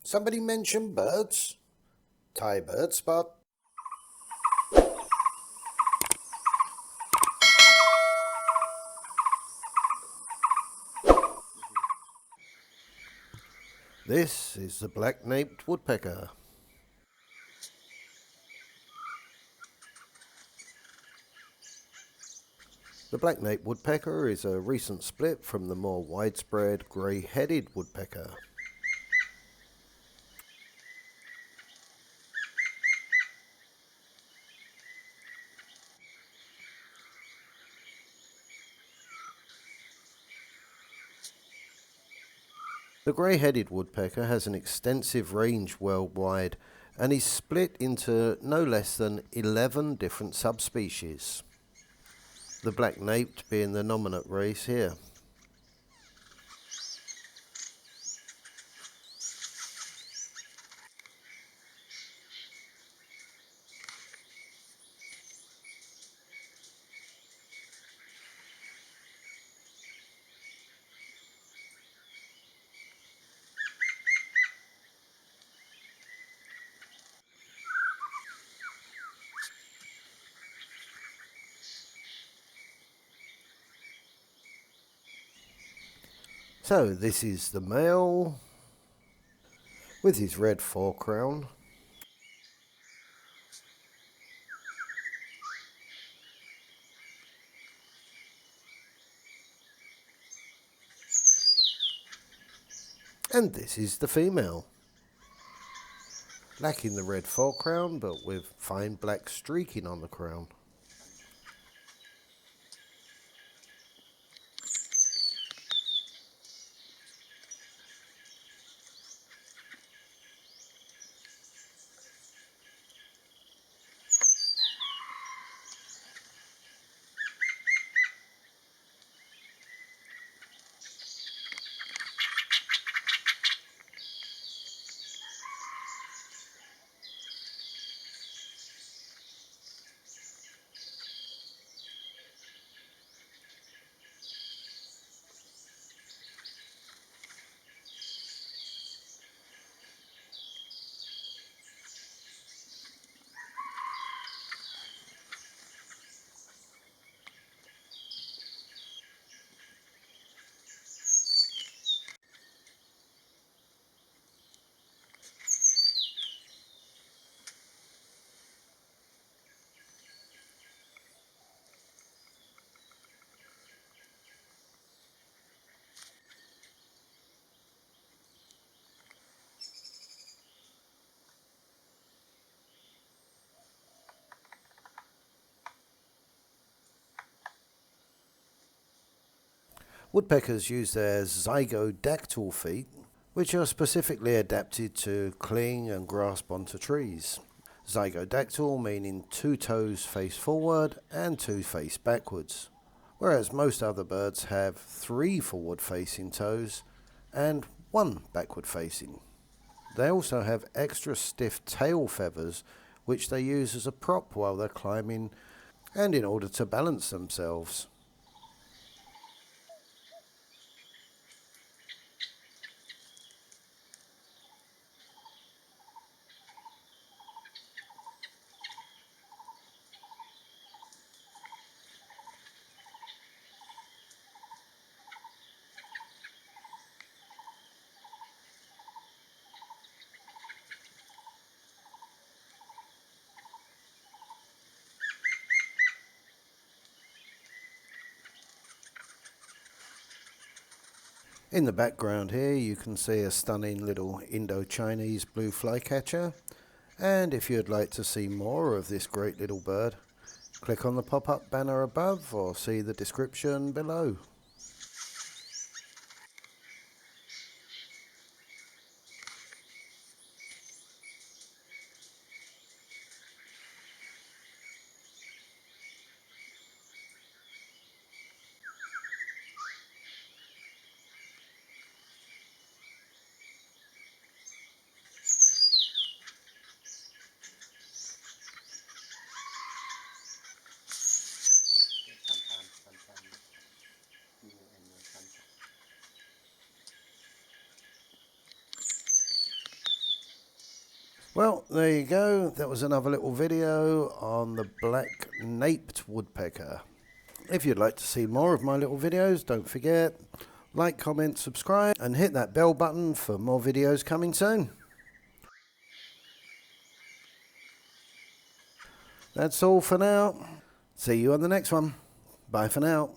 Somebody mention birds? Thaibirdspot. This is the black-naped woodpecker. The black-naped woodpecker is a recent split from the more widespread grey-headed woodpecker. The grey-headed woodpecker has an extensive range worldwide and is split into no less than 11 different subspecies, the black-naped being the dominant race here. So this is the male with his red forecrown. And this is the female, lacking the red forecrown but with fine black streaking on the crown. Woodpeckers use their zygodactyl feet, which are specifically adapted to cling and grasp onto trees. Zygodactyl meaning 2 toes face forward and 2 face backwards, whereas most other birds have 3 forward facing toes and 1 backward facing. They also have extra stiff tail feathers which they use as a prop while they're climbing and in order to balance themselves. In the background here you can see a stunning little Indochinese-blue Flycatcher, and if you'd like to see more of this great little bird, click on the pop-up banner above or see the description below. Well, there you go. That was another little video on the black-naped woodpecker. If you'd like to see more of my little videos, don't forget, like, comment, subscribe, and hit that bell button for more videos coming soon. That's all for now. See you on the next one. Bye for now.